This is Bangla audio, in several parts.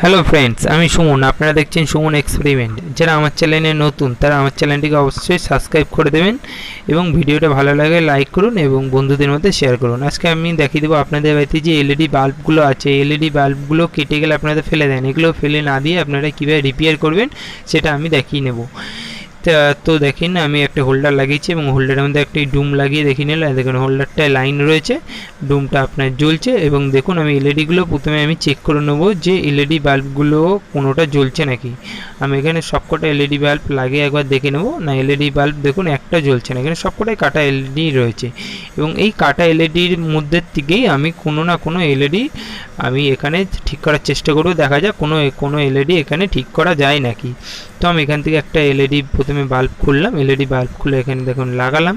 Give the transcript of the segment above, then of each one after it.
হ্যালো ফ্রেন্ডস, আমি সুমন। আপনারা দেখছেন সুমন এক্সপেরিমেন্ট। যারা আমার চ্যানেলে নতুন তারা আমার চ্যানেলটিকে অবশ্যই সাবস্ক্রাইব করে দেবেন এবং ভিডিওটা ভালো লাগে লাইক করুন এবং বন্ধুদের মধ্যে শেয়ার করুন। আজকে আমি দেখিয়ে দেবো আপনাদের বাড়িতে যে এলইডি বাল্বগুলো আছে, এলইডি বাল্বগুলো কেটে গেলে আপনারা ফেলে দেন, এগুলো ফেলে না দিয়ে আপনারা কীভাবে রিপেয়ার করবেন সেটা আমি দেখিয়ে নেব। তো দেখেন আমি একটা হোল্ডার লাগিয়েছি এবং হোল্ডারের মধ্যে একটি ডুম লাগিয়ে দেখিয়ে নিলাম। দেখুন হোল্ডারটায় লাইন রয়েছে, ডুমটা আপনার জ্বলছে এবং দেখুন আমি এলইডিগুলো প্রথমে আমি চেক করে নেবো যে এলইডি বাল্বগুলো কোনোটা জ্বলছে নাকি। আমি এখানে সবকটা এলইডি বাল্ব লাগিয়ে একবার দেখে নেবো। না, এলইডি বাল্ব দেখুন একটা জ্বলছে না, এখানে সবকটাই কাটা এলইডি রয়েছে এবং এই কাটা এলইডির মধ্যে থেকেই আমি কোনো না কোনো এলইডি আমি এখানে ঠিক করার চেষ্টা করব। দেখা যাক কোনো এলইডি এখানে ঠিক করা যায় নাকি। তো আমি এখান থেকে একটা এলইডি প্রথমে বাল্ব খুললাম, এলইডি বাল্ব খুলে এখানে দেখুন লাগালাম।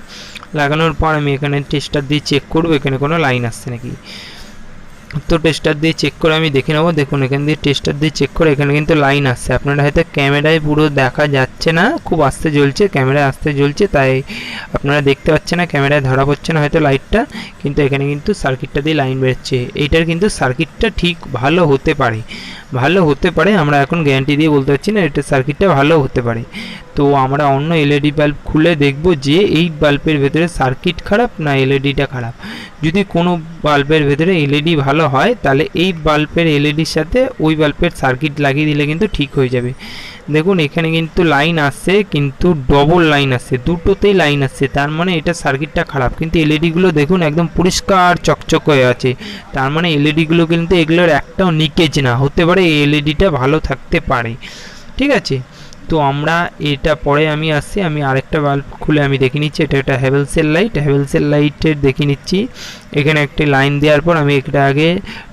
লাগানোর পর আমি এখানে টেস্টার দিয়ে চেক করব এখানে কোনো লাইন আসছে নাকি। তো টেস্টার দিয়ে চেক করে আমি দেখে নেবো। দেখুন এখান দিয়ে টেস্টার দিয়ে চেক করে এখানে কিন্তু লাইন আসছে। আপনারা হয়তো ক্যামেরায় পুরো দেখা যাচ্ছে না, খুব আস্তে জ্বলছে, ক্যামেরায় আস্তে জ্বলছে, তাই আপনারা দেখতে পাচ্ছেন না, ক্যামেরায় ধরা পড়ছে না হয়তো লাইটটা, কিন্তু এখানে কিন্তু সার্কিটটা দিয়ে লাইন বেরোচ্ছে। এইটার কিন্তু সার্কিটটা ঠিক ভালো হতে পারে, আমরা এখন গ্যারান্টি দিয়ে বলতে পারছি না, এটা সার্কিটটা ভালো হতে পারে। তো আমরা অন্য এলইডি বাল্ব খুলে দেখব যে এই বাল্বের ভেতরে সার্কিট খারাপ না এলইডিটা খারাপ। যদি কোনো বাল্বের ভেতরে এলইডি ভালো হয় তাহলে এই বাল্বের এলইডির সাথে ওই বাল্বের সার্কিট লাগিয়ে দিলে কিন্তু ঠিক হয়ে যাবে। দেখুন এখানে কিন্তু লাইন আসছে, কিন্তু ডবল লাইন আসছে, দুটোতেই লাইন আসছে, তার মানে এটা সার্কিটটা খারাপ। কিন্তু এলইডিগুলো দেখুন একদম পরিষ্কার চকচক হয়ে আছে, তার মানে এলইডিগুলো কিন্তু এগুলোর একটাও লিকেজ না, হতে পারে এই এলইডিটা ভালো থাকতে পারে। ঠিক আছে, তো আমরা এটা পরে আমি আসছি, আমি আরেকটা বাল্ব খুলে আমি দেখে নিচ্ছি। এটা একটা হ্যাভেলসের লাইটের দেখে নিচ্ছি। এখানে একটি লাইন দেওয়ার পর আমি এটা আগে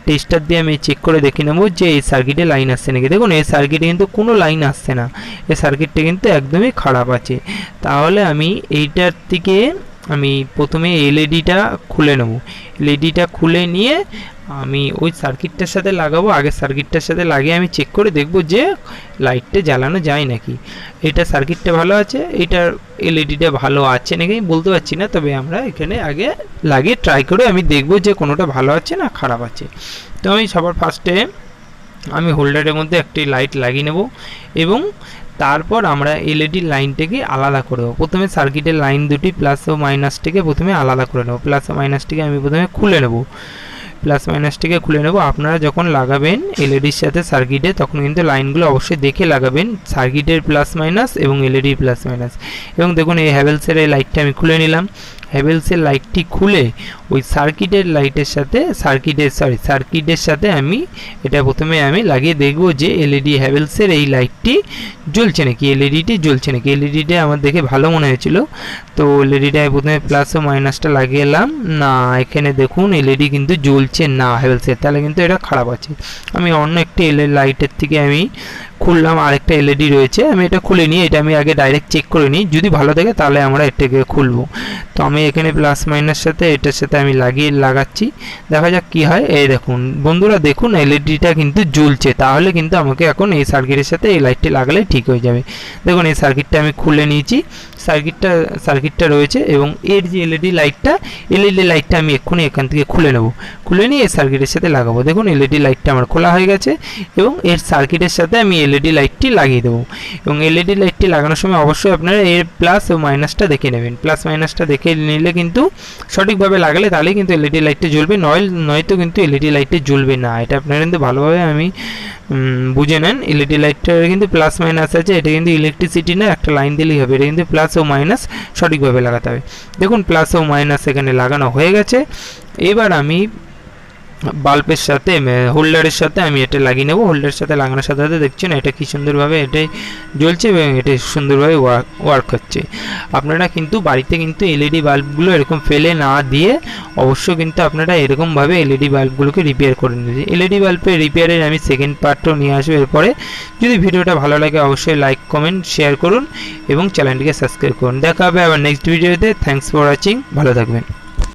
টেস্টার দিয়ে আমি চেক করে দেখে নেবো যে এই সার্কিটে লাইন আসছে নাকি। দেখুন এই সার্কিটে কিন্তু কোনো লাইন আসছে না, এই সার্কিটটা কিন্তু একদমই খারাপ আছে। তাহলে আমি এইটার থেকে আমি প্রথমে এলইডিটা খুলে নেব। এলইডিটা খুলে নিয়ে আমি ওই সার্কিটটার সাথে লাগাবো। আগে সার্কিটটার সাথে লাগিয়ে আমি চেক করে দেখব যে লাইটটা জ্বালানো যায় নাকি। এটা সার্কিটটা ভালো আছে, এটার এলইডিটা ভালো আছে নাকি বলতে পারছি না, তবে আমরা এখানে আগে লাগিয়ে ট্রাই করে আমি দেখব যে কোনোটা ভালো আছে না খারাপ আছে। তো আমি সবার ফার্স্টে আমি হোল্ডারের মধ্যে একটি লাইট লাগিয়ে নেব এবং তারপর আমরা এলইডি লাইনটাকে আলাদা করে দেবো। প্রথমে সার্কিটের লাইন দুটি প্লাস ও মাইনাসটিকে প্রথমে আলাদা করে নেব। প্লাস ও মাইনাসটিকে আমি প্রথমে খুলে নেব, প্লাস মাইনাসটিকে খুলে নেব। আপনারা যখন লাগাবেন এলইডির সাথে সার্কিটে তখন কিন্তু লাইনগুলো অবশ্যই দেখে লাগাবেন, সার্কিটের প্লাস মাইনাস এবং এলইডির প্লাস মাইনাস। এবং দেখুন এই হ্যাভেলসের এই লাইটটা আমি খুলে নিলাম। হ্যাভেলসের লাইটটি খুলে ওই সার্কিটের লাইটের সাথে সার্কিটের সাথে আমি এটা প্রথমে আমি লাগিয়ে দেখব যে এলইডি হ্যাভেলসের এই লাইটটি জ্বলছে নাকি, এলইডিটি জ্বলছে নাকি। এলইডিটা আমার দেখে ভালো মনে হয়েছিল, তো এলইডিটায় প্রথমে প্লাস ও মাইনাসটা লাগিয়ে এলাম। না, এখানে দেখুন এলইডি কিন্তু জ্বলছে না হ্যাভেলসের, তাহলে কিন্তু এটা খারাপ আছে। আমি অন্য একটি এলইডি লাইটের থেকে আমি খুললাম, আরেকটা এলইডি রয়েছে, আমি এটা খুলে নিই। এটা আমি আগে ডাইরেক্ট চেক করে নিই, যদি ভালো থাকে তাহলে আমরা এটাকে খুলবো। তো আমি এখানে প্লাস মাইনাস সাথে এটার সাথে আমি লাগাচ্ছি, দেখা যাক কি হয়। এই দেখুন বন্ধুরা, দেখুন এলইডিটা কিন্তু জ্বলছে, তাহলে কিন্তু আমাকে এখন এই সার্কিটের সাথে এই লাইটটি লাগালে ঠিক হয়ে যাবে। দেখুন এই সার্কিটটা আমি খুলে নিয়েছি, সার্কিটটা রয়েছে এবং এর যে এলইডি লাইটটা আমি এক্ষুনি এখান থেকে খুলে নেব। খুলে নিয়ে এই সার্কিটের সাথে লাগাবো। দেখুন এলইডি লাইটটা আমার খোলা হয়ে গেছে এবং এর সার্কিটের সাথে আমি এলইডি লাইটটি লাগিয়ে দেবো। এবং এলইডি লাইটটি লাগানোর সময় অবশ্যই আপনারা এর প্লাস ও মাইনাসটা দেখে নেবেন। প্লাস মাইনাসটা দেখে নিলে কিন্তু সঠিকভাবে লাগালে তাহলেই কিন্তু এলইডি লাইটটা জ্বলবে, নয়তো কিন্তু এলইডি লাইটটা জ্বলবে না। এটা আপনারা কিন্তু ভালোভাবে আমি বুঝে নেন। এলইডি লাইটটার কিন্তু প্লাস মাইনাস আছে, এটা কিন্তু ইলেকট্রিসিটি না, একটা লাইন দিলেই হবে। এটা কিন্তু প্লাস ও মাইনাস সঠিকভাবে লাগাতে হবে। দেখুন প্লাস ও মাইনাস এখানে লাগানো হয়ে গেছে। এবার আমি বাল্বের সাথে হোল্ডারের সাথে আমি এটা লাগিয়ে নেব। হোল্ডারের সাথে লাগানোর সাথে সাথে দেখছেন এটা কি সুন্দরভাবে এটাই জ্বলছে এবং এটা সুন্দরভাবে ওয়ার্ক হচ্ছে। আপনারা কিন্তু বাড়িতে কিন্তু এলইডি বাল্বগুলো এরকম ফেলে না দিয়ে অবশ্যই কিন্তু আপনারা এরকমভাবে এলইডি বাল্বগুলোকে রিপেয়ার করে নিন। এলইডি বাল্বের রিপেয়ারের আমি সেকেন্ড পার্টও নিয়ে আসবো এরপরে। যদি ভিডিওটা ভালো লাগে অবশ্যই লাইক কমেন্ট শেয়ার করুন এবং চ্যানেলটিকে সাবস্ক্রাইব করুন। দেখা হবে আবার নেক্সট ভিডিওতে। থ্যাঙ্কস ফর ওয়াচিং, ভালো থাকবেন।